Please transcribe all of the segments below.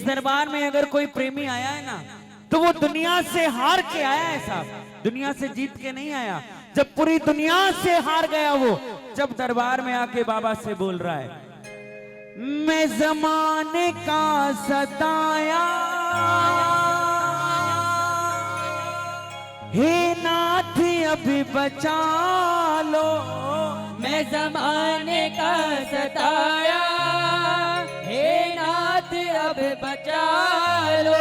इस दरबार में अगर कोई प्रेमी आया है ना, तो वो दुनिया से हार के आया है साहब, दुनिया से जीत के नहीं आया। जब पूरी दुनिया से हार गया वो, जब दरबार में आके बाबा से बोल रहा है, मैं जमाने का सताया, हे नाथ अभी बचा लो, मैं जमाने का सताया, हे नाथ अब बचा लो।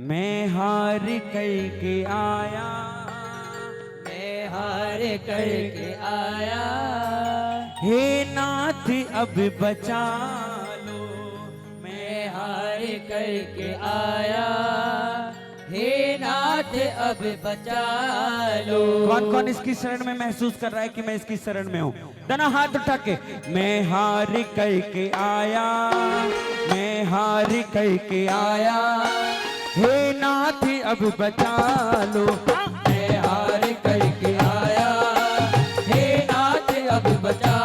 मैं हार करके आया, मैं हार करके आया, हे नाथ अब बचा लो, मैं हार करके आया, हे नाथ अब बचा लो। कौन कौन इसकी शरण में महसूस कर रहा है कि मैं इसकी शरण में हूँ? दोनों हाथ उठा के, मैं हार करके आया, मैं हार करके आया, हे नाथ अब बचा लो, मैं हार करके आया, हे नाथ अब बचा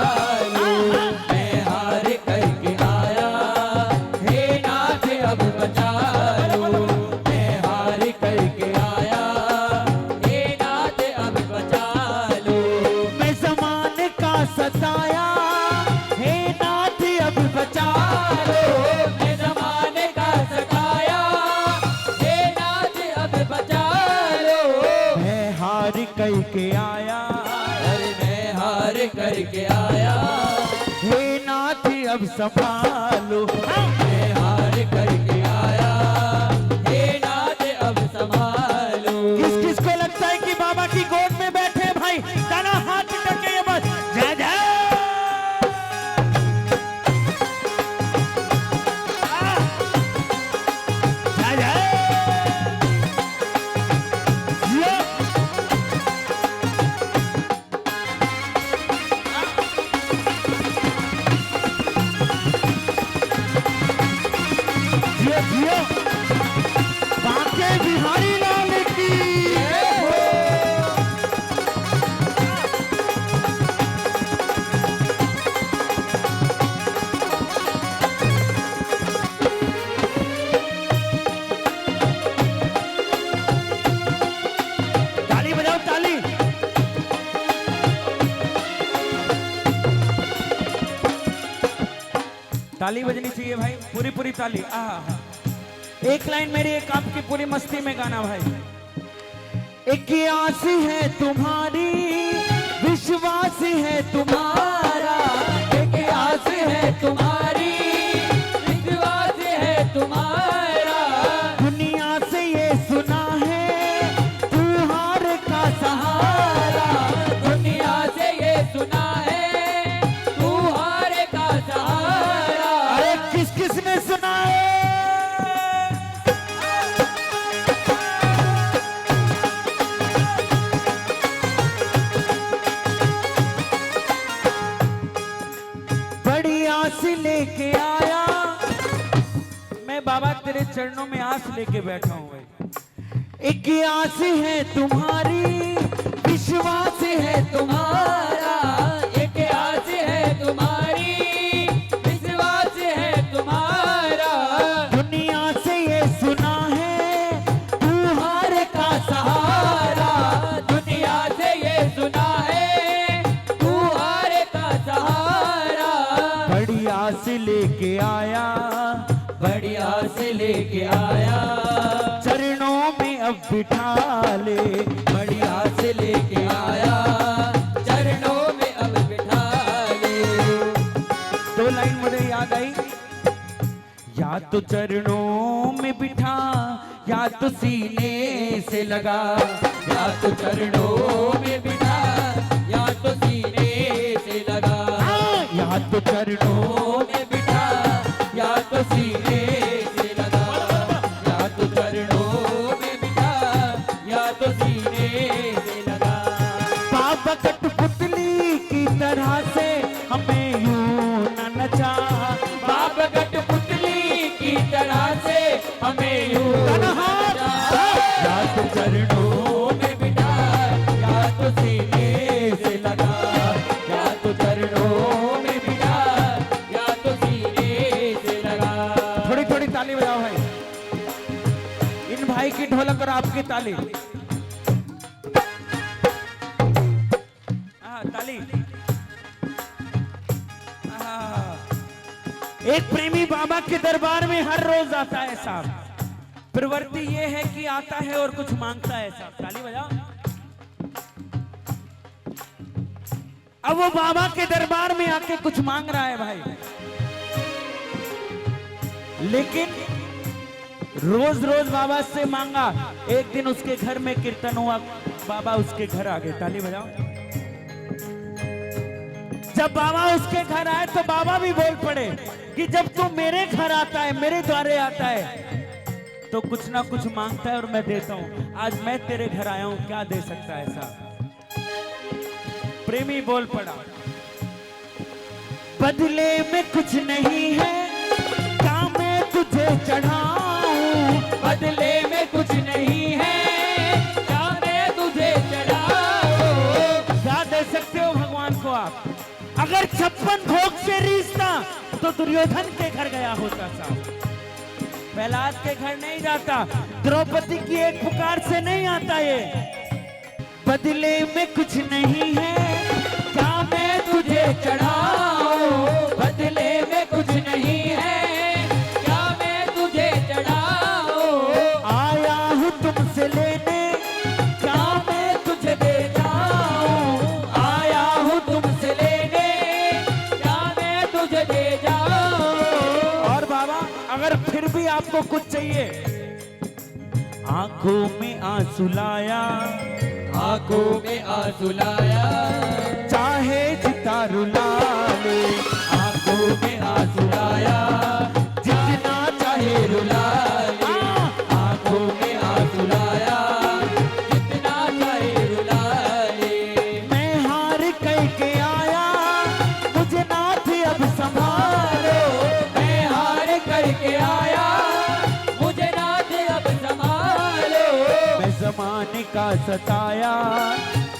लो। मैं हार करके आया, हे नाथ अब बचा लो। मैं हार करके आया, हे नाथ अब बचा लो। मैं जमाने का सताया, हे नाथ अब बचा लो, मैं जमाने का सताया, हे नाथ अब बचा लो। मैं हार करके आया, अरे मैं हार करके आया, हे नाथ अब संभालो। मैं हार करके आया, हे नाथ अब संभालो। किस किस को लगता है कि बाबा की गोद में बैठे भाई, दाना हाथ टके ये बस जय जय। जय जय। जियो। जियो जियो। बांके बिहारी लाल की। ताली बजाओ ताली। ताली बजनी चाहिए भाई, पूरी पूरी ताली। एक लाइन मेरी, एक आपकी पूरी मस्ती में गाना भाई। एक आस है तुम्हारी, विश्वास है तुम्हारा, एक आस है तुम्हारी, विश्वास है तुम्हारा। दुनिया से ये सुना है तू हार का सहारा, दुनिया से ये सुना है तू हार का सहारा। अरे किस किस ने सुना है? बड़ी आस लेके आया, मैं बाबा तेरे चरणों में आस लेके बैठा हूं भाई। एक आस है तुम्हारी, विश्वास है तुम्हारा, एक आस है तुम्हारी, विश्वास है तुम्हारा। दुनिया से ये सुना है तू हार का सहारा, दुनिया से ये सुना है तू हार का सहारा। बड़ी आस लेके आया, बड़ी आस लेके आया, चरणों में अब बिठा ले, बड़ी आस लेके आया, चरणों में अब बिठा ले। दो लाइन मुझे याद आई, या तो चरणों में बिठा, या तो सीने से लगा, या तो चरणों में बिठा, या तो सीने से लगा। या तो चरणों में बिठा, या तो सीने से लगा। या तो चरणों में बिठा, या तो सीने से लगा। बाबा कठपुतली की तरह से हमें यूं न नचा, बाप कठपुतली की तरह से हमें यूं नचा। या तो चरणों में बिठा, या तो सीने से लगा। या तो चरणों में बिठा, या तो सीने से लगा। थोड़ी थोड़ी ताली बजा। बजाओ भाई, इन भाई की ढोलक और आपकी ताली। ताली। एक प्रेमी बाबा के दरबार में हर रोज आता है साहब। प्रवृत्ति ये है कि आता है और कुछ मांगता है साहब। ताली बजाओ। अब वो बाबा के दरबार में आके कुछ मांग रहा है भाई, लेकिन रोज रोज बाबा से मांगा। एक दिन उसके घर में कीर्तन हुआ, बाबा उसके घर आ गए। ताली बजाओ। जब बाबा उसके घर आए तो बाबा भी बोल पड़े कि जब तू मेरे घर आता है, मेरे द्वारे आता है, तो कुछ ना कुछ मांगता है और मैं देता हूं। आज मैं तेरे घर आया हूं, क्या दे सकता है ऐसा? प्रेमी बोल पड़ा, बदले में कुछ नहीं है, क्या मैं तुझे चढ़ाऊं? बदले में कुछ नहीं है, क्या मैं तुझे चढ़ाऊं? क्या दे सकते हो भगवान को आप? अगर 56 भोग से रिश्ता तो दुर्योधन के घर गया होता साहब, प्रहलाद के घर नहीं जाता, द्रौपदी की एक पुकार से नहीं आता ये। बदले में कुछ नहीं है, क्या मैं तुझे चढ़ाऊं? बदले में कुछ नहीं है, क्या मैं तुझे चढ़ाऊं? आया हूं तुमसे लेने, क्या मैं तुझे दे जाऊं? आया हूं तुमसे लेने, क्या मैं तुझे दे जाऊं? और बाबा अगर फिर भी आपको कुछ चाहिए, आंखों में आंसू लाया, आंखों में आंसू लाया, चाहे जिता रुला ले, आंखों में आंसू लाया, जितना चाहे रुला ले, आंखों में आंसू लाया, जितना चाहे रुला ले। मैं हार कह के आया, मुझे नाथ अब संभालो। मैं हार करके आया, मुझे नाथ अब संभालो। मैं जमाने का सताया,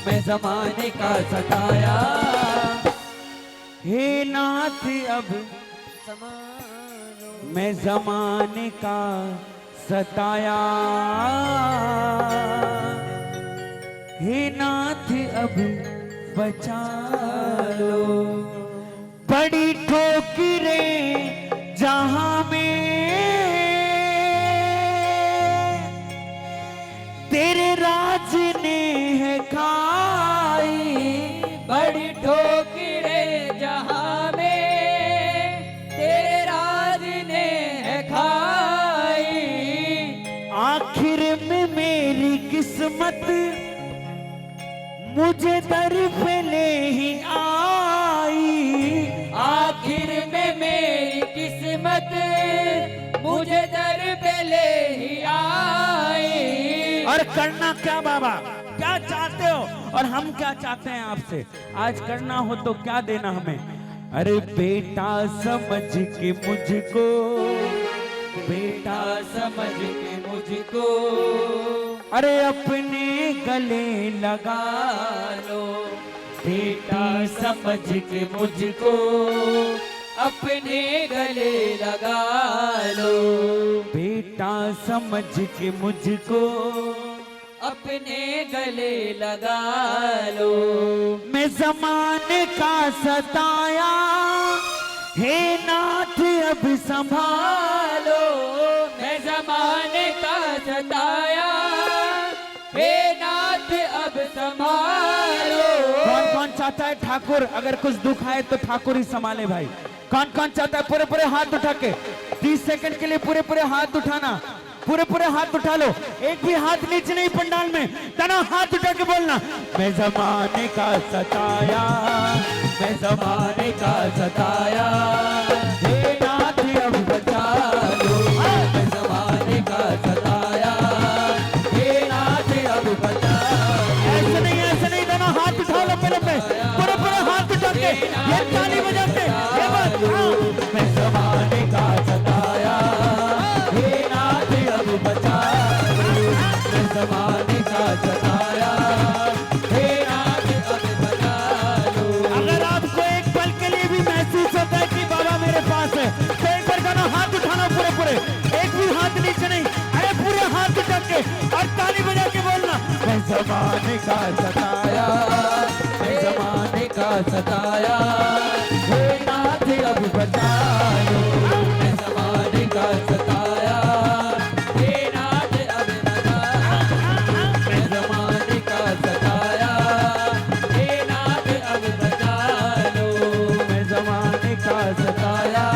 मैं जमाने का सताया, हे नाथ अब संभालो। मैं जमाने का सताया, हे नाथ अब बचा लो। बड़ी ठोकरें जहां में तेरे राज ने है खाई, बड़ी ठोकरें जहां में तेरे राज ने है खाई। आखिर में मेरी किस्मत मुझे दर पे ले ही आई। आखिर में मेरी किस्मत मुझे दर पे ले ही आई। और करना क्या बाबा, क्या चाहते हो और हम क्या चाहते हैं आपसे? आज करना हो तो क्या देना हमें? अरे बेटा समझ के मुझको, बेटा समझ के मुझको अरे अपने गले लगा लो। बेटा समझ के मुझको अपने गले लगा लो। बेटा समझ के मुझको अपने गले लगा लो। मैं जमाने का सताया, हे नाथ अब संभालो। मैं जमाने का सताया, हे नाथ अब संभालो। कौन कौन चाहता है ठाकुर अगर कुछ दुख आए तो ठाकुर ही संभाले भाई? कौन कौन चाहता है? पूरे पूरे हाथ उठा के 30 सेकंड के लिए पूरे पूरे हाथ उठाना, पूरे पूरे हाथ उठा लो। एक भी हाथ नीचे नहीं पंडाल में, तना हाथ उठा के बोलना, मैं जमाने का सताया, मैं जमाने का सताया, हे नाथ अब बचा लो। मैं जमाने का सताया, हे नाथ अब बचा लो। ऐसे नहीं दोनों हाथ उठा लो पहले पे, पूरे पूरे हाथ उठा के ये ताली बजाते ये बात। मैं जमाने का सताया, हे नाथ अब बचा लो। मैं जमाने का सताया, हे नाथ अब बचा लो। अगर आपको एक पल के लिए भी महसूस होता है कि बाबा मेरे पास है, तो एक बार गाना हाथ उठाना पूरे पूरे। एक भी बिल्कुल हाथ नीचे नहीं, अरे पूरे हाथ उठा के और ताली बजा के बोलना, मैं जमाने का सताया, मैं जमाने का सताया, हे नाथ अब बचा लो। मैं जमाने का सताया, हे नाथ अब बचा लो। मैं जमाने का सताया, हे नाथ अब बचा लो। मैं जमाने का सताया,